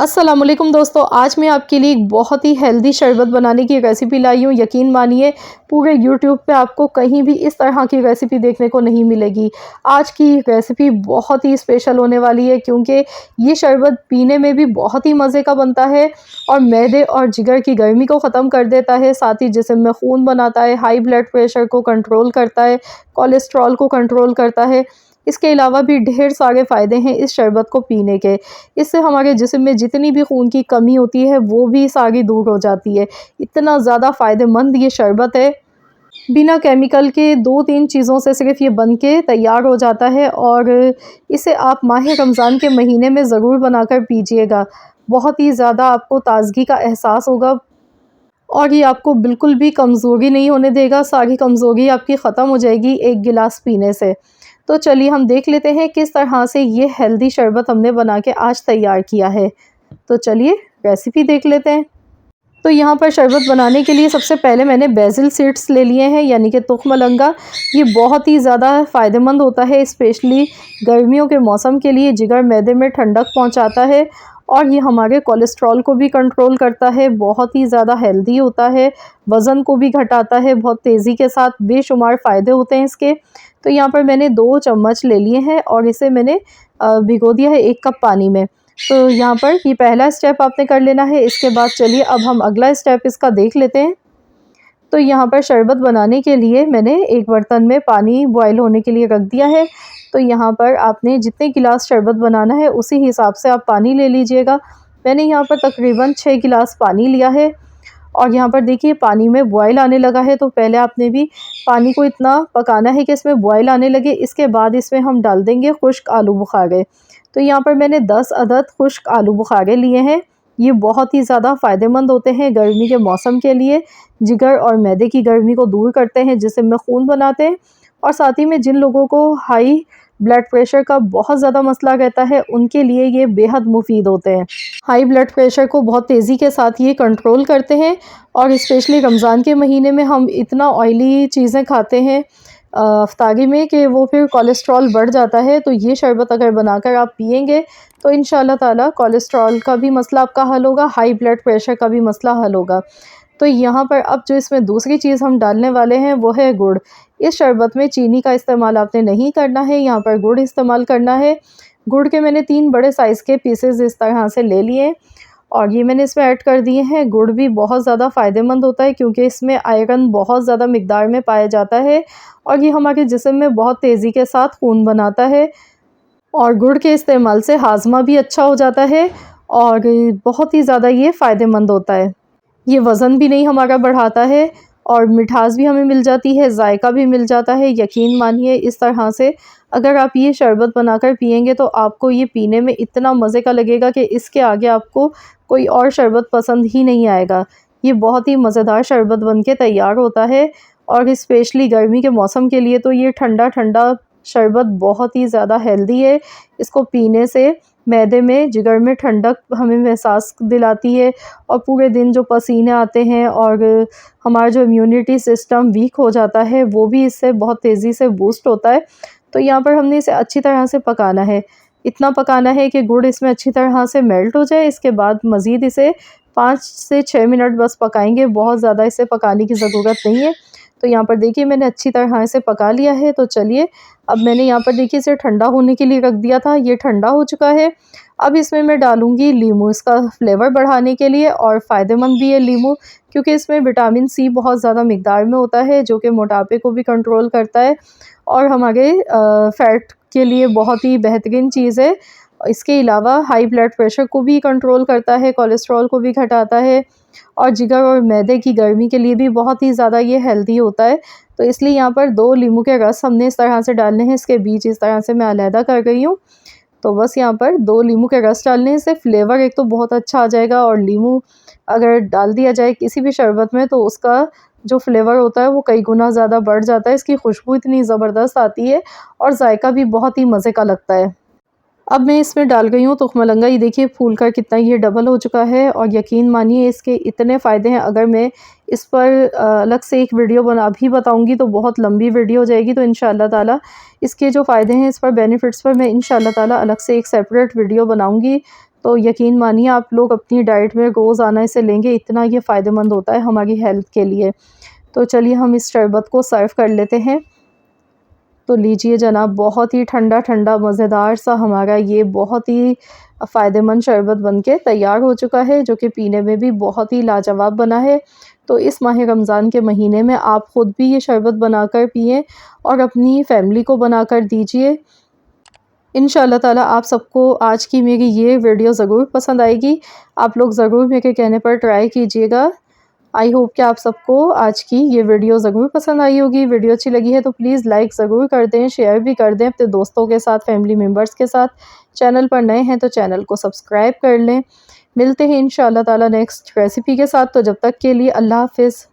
अस्सलामुअलैकुम दोस्तों, आज मैं आपके लिए एक बहुत ही हेल्दी शरबत बनाने की रेसिपी लाई हूँ। यकीन मानिए पूरे यूट्यूब पे आपको कहीं भी इस तरह की रेसिपी देखने को नहीं मिलेगी। आज की रेसिपी बहुत ही स्पेशल होने वाली है क्योंकि ये शरबत पीने में भी बहुत ही मज़े का बनता है और मैदे और जिगर की गर्मी को ख़त्म कर देता है, साथ ही जिस्म में खून बनाता है, हाई ब्लड प्रेशर को कंट्रोल करता है, कोलेस्ट्रॉल को कंट्रोल करता है। इसके अलावा भी ढेर सारे फ़ायदे हैं इस शरबत को पीने के। इससे हमारे जिस्म में जितनी भी खून की कमी होती है वो भी सारी दूर हो जाती है। इतना ज़्यादा फ़ायदेमंद ये शरबत है। बिना केमिकल के 2-3 चीज़ों से सिर्फ़ ये बन के तैयार हो जाता है और इसे आप माह रमज़ान के महीने में ज़रूर बनाकर पीजिएगा। बहुत ही ज़्यादा आपको ताज़गी का एहसास होगा और ये आपको बिल्कुल भी कमज़ोरी नहीं होने देगा। सारी कमज़ोरी आपकी ख़त्म हो जाएगी एक गिलास पीने से। तो चलिए हम देख लेते हैं किस तरह से ये हेल्दी शरबत हमने बना के आज तैयार किया है। तो चलिए रेसिपी देख लेते हैं। तो यहाँ पर शरबत बनाने के लिए सबसे पहले मैंने बेसिल सीड्स ले लिए हैं, यानी कि तुखमलंगा। ये बहुत ही ज़्यादा फ़ायदेमंद होता है, स्पेशली गर्मियों के मौसम के लिए। जिगर मैदे में ठंडक पहुँचाता है और ये हमारे कोलेस्ट्रॉल को भी कंट्रोल करता है। बहुत ही ज़्यादा हेल्दी होता है, वज़न को भी घटाता है बहुत तेज़ी के साथ। बेशुमार फ़ायदे होते हैं इसके। तो यहाँ पर मैंने 2 चम्मच ले लिए हैं और इसे मैंने भिगो दिया है 1 कप पानी में। तो यहाँ पर ये पहला स्टेप आपने कर लेना है। इसके बाद चलिए अब हम अगला स्टेप इसका देख लेते हैं। तो यहाँ पर शरबत बनाने के लिए मैंने एक बर्तन में पानी बॉयल होने के लिए रख दिया है। तो यहाँ पर आपने जितने गिलास शरबत बनाना है उसी हिसाब से आप पानी ले लीजिएगा। मैंने यहाँ पर तकरीबन 6 गिलास पानी लिया है और यहाँ पर देखिए पानी में बॉयल आने लगा है। तो पहले आपने भी पानी को इतना पकाना है कि इसमें बॉयल आने लगे। इसके बाद इसमें हम डाल देंगे खुश्क आलू बुखारे। तो यहाँ पर मैंने 10 अदद खुश्क आलू बुखारे लिए हैं। ये बहुत ही ज़्यादा फ़ायदेमंद होते हैं गर्मी के मौसम के लिए। जिगर और मैदे की गर्मी को दूर करते हैं, जिस्म में खून बनाते हैं और साथ ही में जिन लोगों को हाई ब्लड प्रेशर का बहुत ज़्यादा मसला रहता है उनके लिए ये बेहद मुफीद होते हैं। हाई ब्लड प्रेशर को बहुत तेज़ी के साथ ये कंट्रोल करते हैं और स्पेशली रमज़ान के महीने में हम इतना ऑयली चीज़ें खाते हैं इफ्तारी में कि वो फिर कोलेस्ट्रॉल बढ़ जाता है। तो ये शरबत अगर बनाकर आप पिएंगे तो इंशाल्लाह ताला कोलेस्ट्रॉल का भी मसला आपका हल होगा, हाई ब्लड प्रेशर का भी मसला हल होगा। तो यहाँ पर अब जो इसमें दूसरी चीज़ हम डालने वाले हैं वो है गुड़। इस शरबत में चीनी का इस्तेमाल आपने नहीं करना है, यहाँ पर गुड़ इस्तेमाल करना है। गुड़ के मैंने 3 बड़े साइज़ के पीसेस इस तरह से ले लिए और ये मैंने इसमें ऐड कर दिए हैं। गुड़ भी बहुत ज़्यादा फ़ायदेमंद होता है क्योंकि इसमें आयरन बहुत ज़्यादा मिक़दार में पाया जाता है और ये हमारे जिस्म में बहुत तेज़ी के साथ खून बनाता है और गुड़ के इस्तेमाल से हाज़मा भी अच्छा हो जाता है और बहुत ही ज़्यादा ये फ़ायदेमंद होता है। ये वज़न भी नहीं हमारा बढ़ाता है और मिठास भी हमें मिल जाती है, जायका भी मिल जाता है। यकीन मानिए इस तरह से अगर आप ये शरबत बनाकर पिएंगे तो आपको ये पीने में इतना मज़े का लगेगा कि इसके आगे आपको कोई और शरबत पसंद ही नहीं आएगा। ये बहुत ही मज़ेदार शरबत बन के तैयार होता है और स्पेशली गर्मी के मौसम के लिए तो ये ठंडा ठंडा शरबत बहुत ही ज़्यादा हेल्दी है। इसको पीने से मैदे में, जिगर में ठंडक हमें एहसास दिलाती है और पूरे दिन जो पसीने आते हैं और हमारा जो इम्यूनिटी सिस्टम वीक हो जाता है वो भी इससे बहुत तेज़ी से बूस्ट होता है। तो यहाँ पर हमने इसे अच्छी तरह से पकाना है। इतना पकाना है कि गुड़ इसमें अच्छी तरह से मेल्ट हो जाए। इसके बाद मज़ीद इसे 5 से 6 मिनट बस पकाएंगे, बहुत ज़्यादा इसे पकाने की ज़रूरत नहीं है। तो यहाँ पर देखिए मैंने अच्छी तरह से पका लिया है। तो चलिए अब मैंने यहाँ पर देखिए इसे ठंडा होने के लिए रख दिया था, ये ठंडा हो चुका है। अब इसमें मैं डालूँगी लीमू, इसका फ्लेवर बढ़ाने के लिए और फ़ायदेमंद भी है लीमू क्योंकि इसमें विटामिन सी बहुत ज़्यादा मिक़दार में होता है जो कि मोटापे को भी कंट्रोल करता है और हमारे फ़ैट के लिए बहुत ही बेहतरीन चीज़ है। इसके अलावा हाई ब्लड प्रेशर को भी कंट्रोल करता है, कोलेस्ट्रॉल को भी घटाता है और जिगर और मैदे की गर्मी के लिए भी बहुत ही ज़्यादा ये हेल्दी होता है। तो इसलिए यहाँ पर 2 लीमू के रस हमने इस तरह से डालने हैं, इसके बीज इस तरह से मैं अलहदा कर गई हूँ। तो बस यहाँ पर 2 लीमू के रस डालने से फ्लेवर एक तो बहुत अच्छा आ जाएगा और लीमू अगर डाल दिया जाए किसी भी शरबत में तो उसका जो फ्लेवर होता है वो कई गुना ज़्यादा बढ़ जाता है। इसकी खुशबू इतनी ज़बरदस्त आती है और जायका भी बहुत ही मज़े का लगता है। अब मैं इसमें डाल गई हूँ तुखमलंगा। ये देखिए फूल कर कितना ये डबल हो चुका है और यकीन मानिए इसके इतने फ़ायदे हैं। अगर मैं इस पर अलग से एक वीडियो अभी बताऊँगी तो बहुत लंबी वीडियो हो जाएगी। तो इंशाल्लाह ताला इसके जो फ़ायदे हैं, इस पर बेनिफिट्स पर मैं इंशाल्लाह ताला अलग से एक सेपरेट वीडियो बनाऊँगी। तो यकीन मानिए आप लोग अपनी डाइट में रोज़ाना इसे लेंगे, इतना ये फ़ायदेमंद होता है हमारी हेल्थ के लिए। तो चलिए हम इस शरबत को सर्व कर लेते हैं। तो लीजिए जनाब, बहुत ही ठंडा ठंडा मज़ेदार सा हमारा ये बहुत ही फ़ायदेमंद शरबत बनके तैयार हो चुका है, जो कि पीने में भी बहुत ही लाजवाब बना है। तो इस माह रमज़ान के महीने में आप ख़ुद भी ये शरबत बनाकर पिएँ और अपनी फ़ैमिली को बनाकर दीजिए। इंशाअल्लाह ताला आप सबको आज की मेरी ये वीडियो ज़रूर पसंद आएगी। आप लोग ज़रूर मेरे कहने पर ट्राई कीजिएगा। आई होप कि आप सबको आज की ये वीडियो ज़रूर पसंद आई होगी। वीडियो अच्छी लगी है तो प्लीज़ लाइक ज़रूर कर दें, शेयर भी कर दें अपने दोस्तों के साथ, फैमिली मेम्बर्स के साथ। चैनल पर नए हैं तो चैनल को सब्सक्राइब कर लें। मिलते हैं इंशाअल्लाह ताला नेक्स्ट रेसिपी के साथ। तो जब तक के लिए अल्लाह हाफ़िज़।